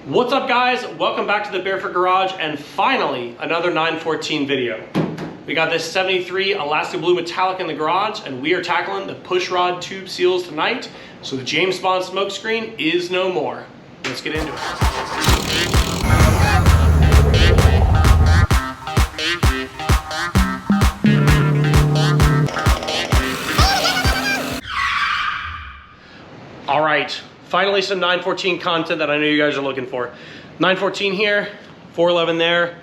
What's up, guys? Welcome back to the Barefoot Garage, and finally another 914 video. We got this 73 Alaska Blue Metallic in the garage, and we are tackling the pushrod tube seals tonight. So the James Bond smokescreen is no more. Let's get into it. All right, finally some 914 content that I know you guys are looking for. 914 here, 411 there.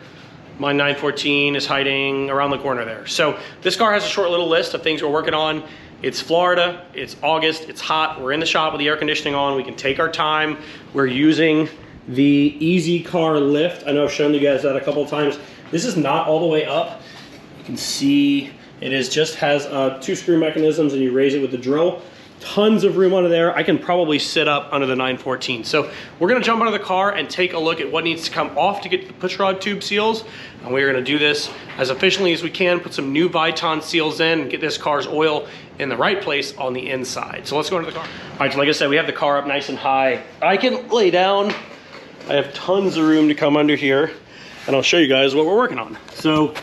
My 914 is hiding around the corner there. So this car has a short little list of things we're working on. It's Florida, it's August, it's hot. We're in the shop with the air conditioning on. We can take our time. We're using the Easy Car lift. I know I've shown you guys that a couple of times. This is not all the way up. You can see it just has 2 screw mechanisms, and you raise it with the drill. Tons of room under there. I can probably sit up under the 914. So we're gonna jump under the car and take a look at what needs to come off to get the pushrod tube seals. And we're gonna do this as efficiently as we can, put some new Viton seals in, and get this car's oil in the right place on the inside. So let's go into the car. All right, so like I said, we have the car up nice and high. I can lay down. I have tons of room to come under here, and I'll show you guys what we're working on. So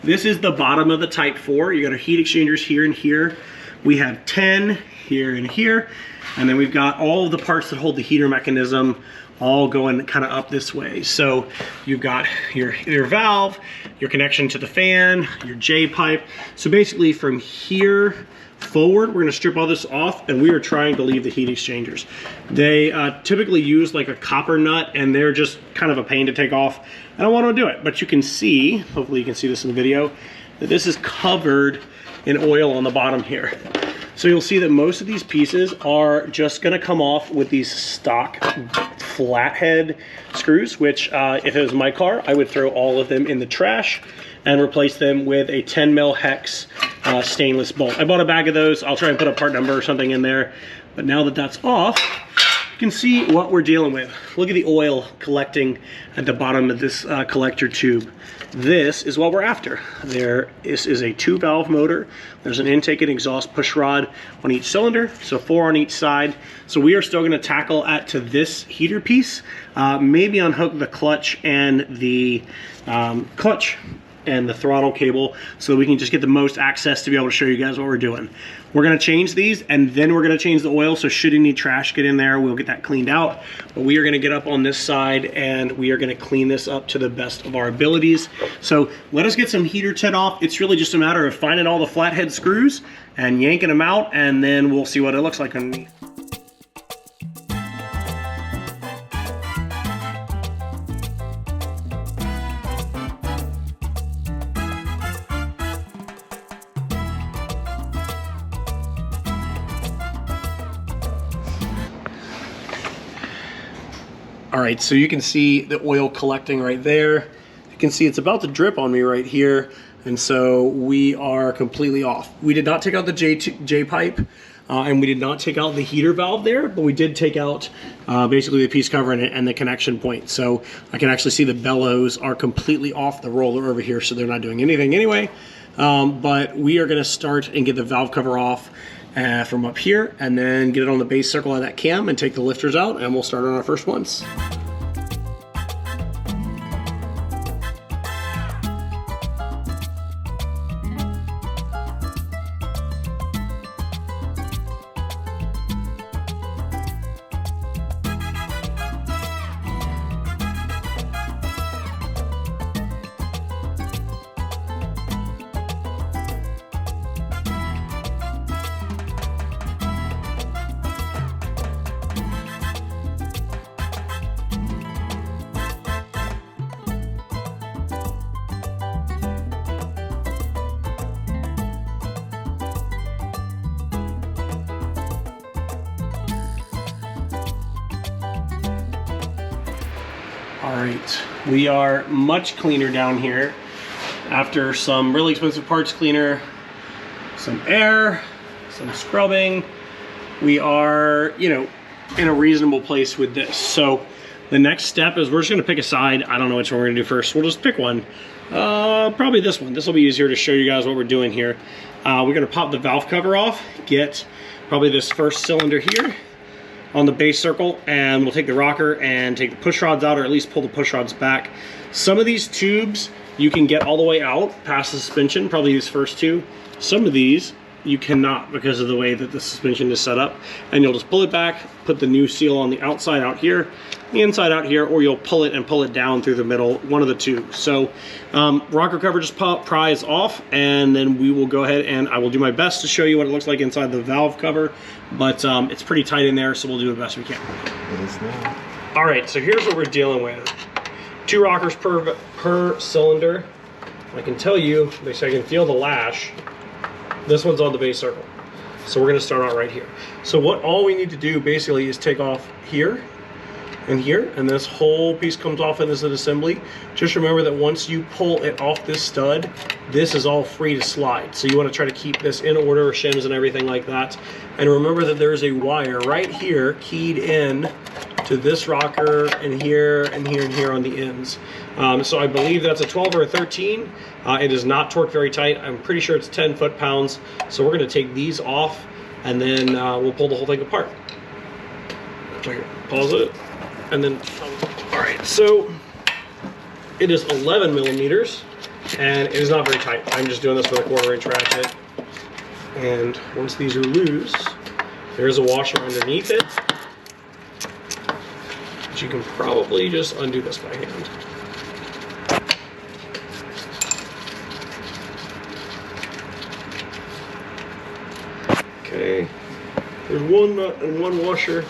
this is the bottom of the Type 4. You got our heat exchangers here and here. We have 10 here and here, and then we've got all of the parts that hold the heater mechanism all going kind of up this way. So you've got your valve, your connection to the fan, your J pipe. So basically from here forward, we're going to strip all this off, and we are trying to leave the heat exchangers. They typically use like a copper nut, and they're just kind of a pain to take off. I don't want to do it, but you can see, hopefully you can see this in the video, that this is covered in oil on the bottom here. So you'll see that most of these pieces are just gonna come off with these stock flathead screws, which if it was my car, I would throw all of them in the trash and replace them with a 10 mil hex stainless bolt. I bought a bag of those. I'll try and put a part number or something in there. But now that that's off, you can see what we're dealing with. Look at the oil collecting at the bottom of this collector tube. This is what we're after. This is a 2-valve motor. There's an intake and exhaust push rod on each cylinder, so 4 on each side. So we are still going to tackle to this heater piece, maybe unhook the clutch and the throttle cable so that we can just get the most access to be able to show you guys what we're doing. We're gonna change these, and then we're gonna change the oil, so should you need trash get in there, we'll get that cleaned out. But we are gonna get up on this side, and we are gonna clean this up to the best of our abilities. So let us get some heater tent off. It's really just a matter of finding all the flathead screws and yanking them out, and then we'll see what it looks like underneath. All right, so you can see the oil collecting right there. You can see it's about to drip on me right here, and so we are completely off. We did not take out the J pipe, and we did not take out the heater valve there, but we did take out basically the piece cover and the connection point. So I can actually see the bellows are completely off the roller over here, so they're not doing anything anyway. But we are gonna start and get the valve cover off from up here, and then get it on the base circle of that cam and take the lifters out, and we'll start on our first ones. All right, we are much cleaner down here after some really expensive parts cleaner, some air, some scrubbing. We are, in a reasonable place with this. So the next step is we're just gonna pick a side. I don't know which one we're gonna do first. We'll just pick one. Probably this one. This will be easier to show you guys what we're doing here. We're gonna pop the valve cover off, get probably this first cylinder here, on the base circle, and we'll take the rocker and take the push rods out, or at least pull the push rods back. Some of these tubes you can get all the way out past the suspension, probably these first two. Some of these you cannot because of the way that the suspension is set up, and you'll just pull it back, put the new seal on the outside out here, the inside out here, or you'll pull it down through the middle, one of the two. So rocker cover just pries off, and then we will go ahead and I will do my best to show you what it looks like inside the valve cover, but it's pretty tight in there, so we'll do the best we can. All right, so here's what we're dealing with. 2 rockers per cylinder. I can tell you, I can feel the lash. This one's on the base circle. So we're gonna start out right here. So all we need to do basically is take off here and here, and this whole piece comes off in this assembly. Just remember that once you pull it off this stud, this is all free to slide. So you wanna try to keep this in order, shims and everything like that. And remember that there's a wire right here keyed in to this rocker, and here and here and here on the ends. So I believe that's a 12 or a 13. It is not torqued very tight. I'm pretty sure it's 10 foot-pounds. So we're gonna take these off, and then we'll pull the whole thing apart. Pause it, and then, all right, so it is 11 millimeters, and it is not very tight. I'm just doing this with a 1/4-inch ratchet. And once these are loose, there's a washer underneath it. You can probably just undo this by hand. Okay, there's 1 nut and 1 washer.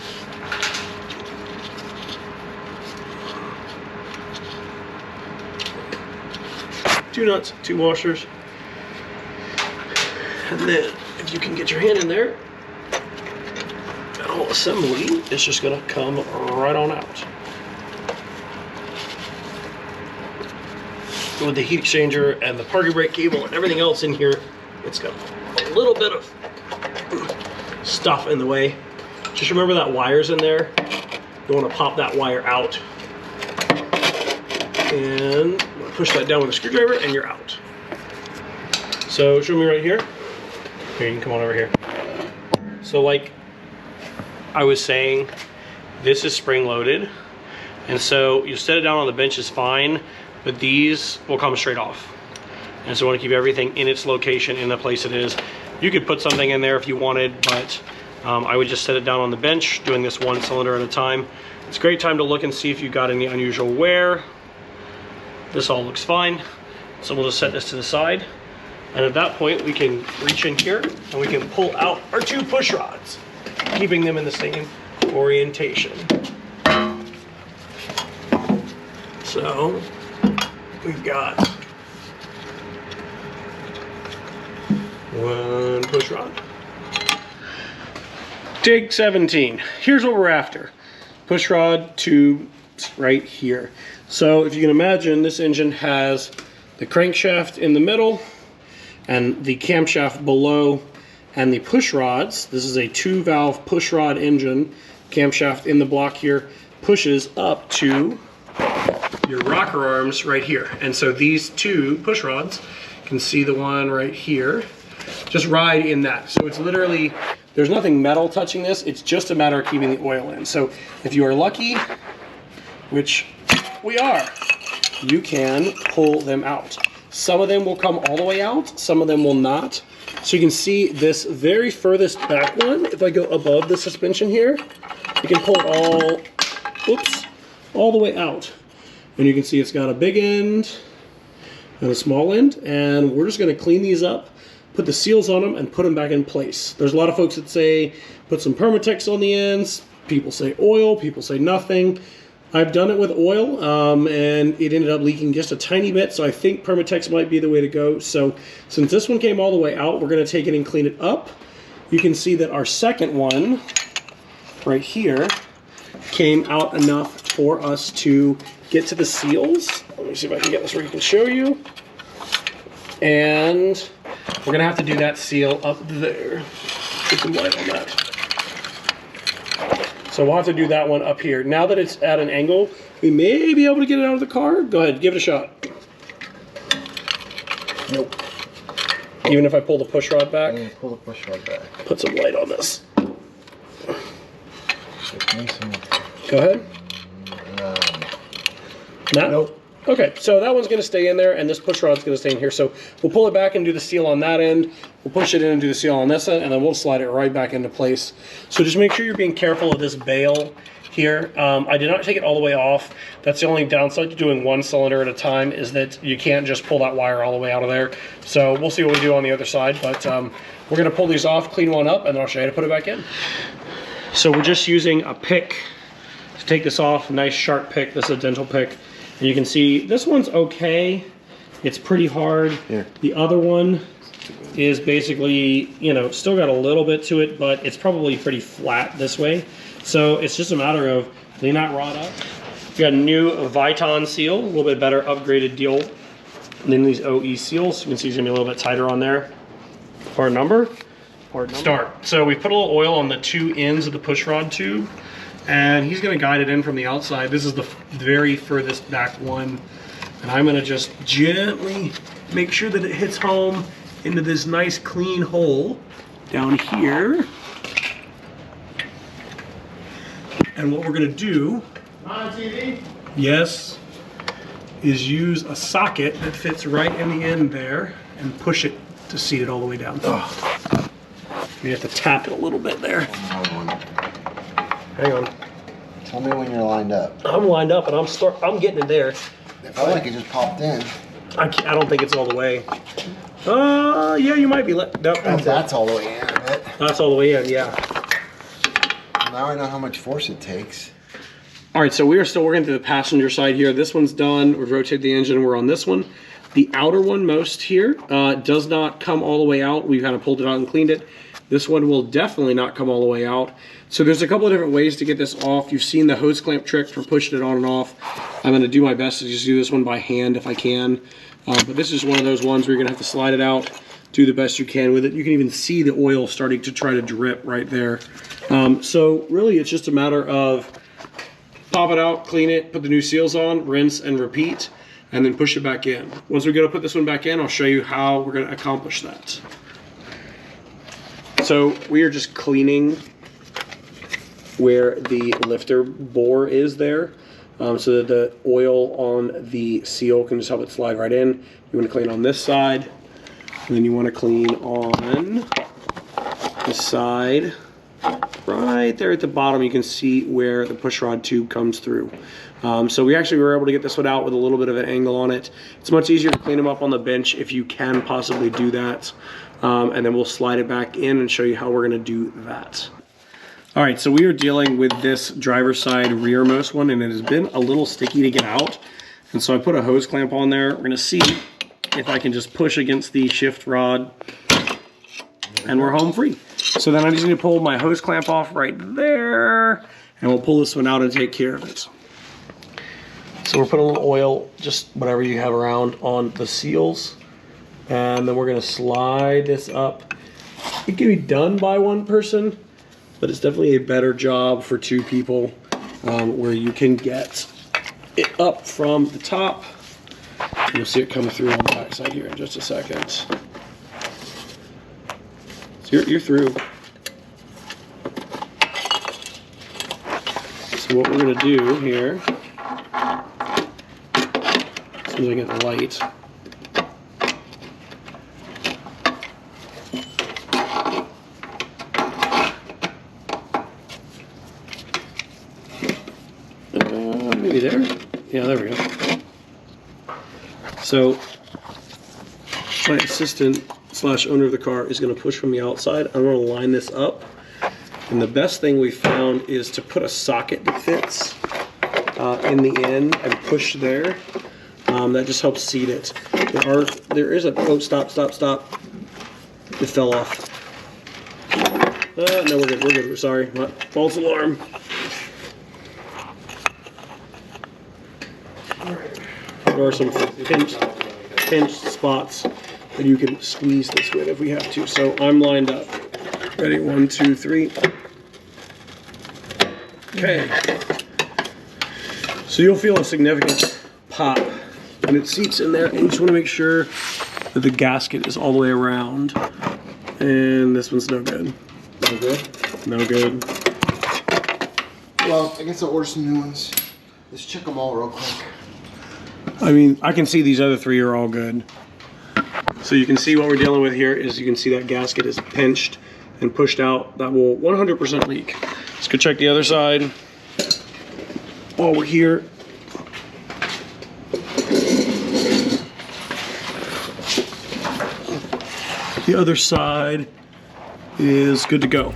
Two nuts, 2 washers. And then, if you can get your hand in there, whole assembly is just gonna come right on out. With the heat exchanger and the parking brake cable and everything else in here, it's got a little bit of stuff in the way. Just remember that wire's in there. You wanna pop that wire out. And push that down with a screwdriver and you're out. So show me right here. Here, you can come on over here. So like I was saying, this is spring loaded, and so you set it down on the bench is fine, but these will come straight off. And so I want to keep everything in its location, in the place it is. You could put something in there if you wanted, but I would just set it down on the bench, doing this 1 cylinder at a time. It's a great time to look and see if you've got any unusual wear. This all looks fine, so we'll just set this to the side. And at that point, we can reach in here and we can pull out our 2 push rods, keeping them in the same orientation. So we've got 1 push rod. Take 17. Here's what we're after. Push rod tube right here. So if you can imagine, this engine has the crankshaft in the middle and the camshaft below, and the push rods. This is a 2-valve push rod engine. Camshaft in the block here pushes up to your rocker arms right here. And so these 2 push rods, you can see the one right here, just ride in that. So it's literally, there's nothing metal touching this. It's just a matter of keeping the oil in. So if you are lucky, which we are, you can pull them out. Some of them will come all the way out, some of them will not. So you can see this very furthest back one, if I go above the suspension here, you can pull it all the way out. And you can see it's got a big end and a small end, and we're just gonna clean these up, put the seals on them, and put them back in place. There's a lot of folks that say, put some Permatex on the ends. People say oil, people say nothing. I've done it with oil, and it ended up leaking just a tiny bit, so I think Permatex might be the way to go. So since this one came all the way out, we're gonna take it and clean it up. You can see that our second one, right here, came out enough for us to get to the seals. Let me see if I can get this where you can show you. And we're gonna have to do that seal up there. Put some light on that. So we'll have to do that one up here. Now that it's at an angle, we may be able to get it out of the car. Go ahead, give it a shot. Nope. Even if I pull the push rod back? Yeah, pull the push rod back. Put some light on this. Go ahead. No? Nope. Okay, so that one's going to stay in there, and this push rod's going to stay in here. So we'll pull it back and do the seal on that end. We'll push it in and do the seal on this end, and then we'll slide it right back into place. So just make sure you're being careful of this bail here. I did not take it all the way off. That's the only downside to doing one cylinder at a time, is that you can't just pull that wire all the way out of there. So we'll see what we do on the other side, but we're going to pull these off, clean one up, and then I'll show you how to put it back in. So we're just using a pick to take this off. Nice sharp pick. This is a dental pick. And you can see this one's okay. It's pretty hard. Yeah. The other one is basically, you know, still got a little bit to it, but it's probably pretty flat this way. So it's just a matter of clean that rod up. We got a new Viton seal, a little bit better upgraded deal than these OE seals. You can see it's gonna be a little bit tighter on there. Part number. Start. So we put a little oil on the two ends of the push rod tube, and he's going to guide it in from the outside. This is the very furthest back one, and I'm going to just gently make sure that it hits home into this nice clean hole down here. And what we're going to do, on TV? Yes, is use a socket that fits right in the end there and push it to seat it all the way down. Oh. You have to tap it a little bit there. Hang on. Tell me when you're lined up. I'm lined up, and I'm getting it there. It felt like it just popped in. I don't think it's all the way. Yeah, you might be. No, that's all the way in. That's all the way in, yeah. Now I know how much force it takes. All right, so we are still working through the passenger side here. This one's done. We've rotated the engine. We're on this one. The outer one most here does not come all the way out. We've kind of pulled it out and cleaned it. This one will definitely not come all the way out. So there's a couple of different ways to get this off. You've seen the hose clamp trick for pushing it on and off. I'm going to do my best to just do this one by hand if I can. But this is one of those ones where you're going to have to slide it out, do the best you can with it. You can even see the oil starting to try to drip right there. So really it's just a matter of pop it out, clean it, put the new seals on, rinse and repeat, and then push it back in. Once we go to put this one back in, I'll show you how we're going to accomplish that. So we are just cleaning where the lifter bore is there, so that the oil on the seal can just help it slide right in. You want to clean on this side, and then you want to clean on this side. Right there at the bottom, you can see where the push rod tube comes through. So we actually were able to get this one out with a little bit of an angle on it. It's much easier to clean them up on the bench if you can possibly do that. And then we'll slide it back in and show you how we're going to do that. All right, so we are dealing with this driver's side rearmost one, and it has been a little sticky to get out. And so I put a hose clamp on there. We're going to see if I can just push against the shift rod, and we're home free. So then I just need to pull my hose clamp off right there, and we'll pull this one out and take care of it. So we're putting a little oil, just whatever you have around, on the seals. And then we're going to slide this up. It can be done by one person, but it's definitely a better job for two people, where you can get it up from the top. You'll see it come through on the back side here in just a second. So you're through. So what we're going to do here, as soon as I get the light, maybe there. Yeah, there we go. So my assistant / owner of the car is going to push from the outside. I'm going to line this up, and the best thing we found is to put a socket that fits in the end and push there. That just helps seat it. There is a, oh, stop. It fell off. No, we're good, sorry. False alarm. There are some pinched spots that you can squeeze this with if we have to. So I'm lined up. Ready, 1, 2, 3. Okay. So you'll feel a significant pop when it seats in there, and you just want to make sure that the gasket is all the way around. And this one's no good. No good? No good. Well, I guess I'll order some new ones. Let's check them all real quick. I mean, I can see these other three are all good. So you can see what we're dealing with here is you can see that gasket is pinched and pushed out. That will 100% leak. Let's go check the other side. While we're here. The other side is good to go.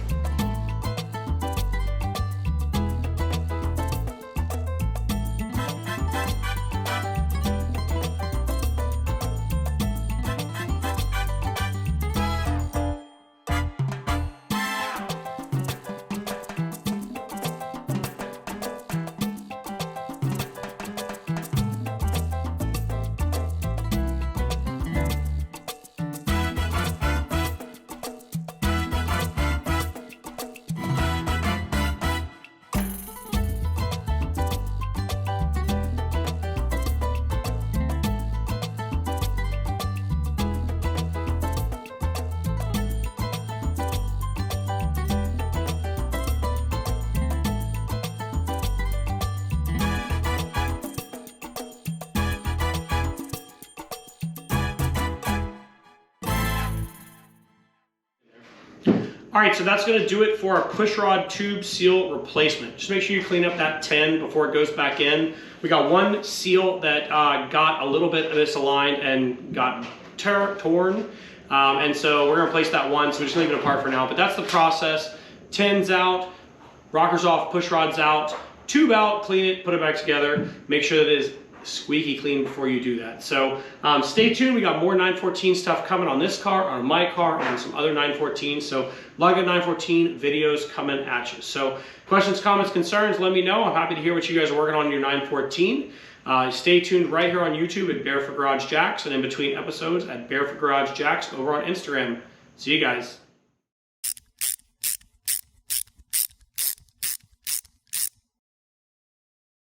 All right, so that's gonna do it for our pushrod tube seal replacement. Just make sure you clean up that 10 before it goes back in. We got one seal that got a little bit misaligned and got torn. And so we're gonna replace that one, so we're just leave it apart for now. But that's the process. 10's out, rockers off, pushrods out, tube out, clean it, put it back together. Make sure that it is squeaky clean before you do that. So stay tuned. We got more 914 stuff coming on this car, on my car, and some other 914s. So a lot of good 914 videos coming at you. So questions, comments, concerns, let me know. I'm happy to hear what you guys are working on in your 914. Stay tuned right here on YouTube at Barefoot Garage Jacks, and in between episodes at Barefoot Garage Jacks over on Instagram. See you guys.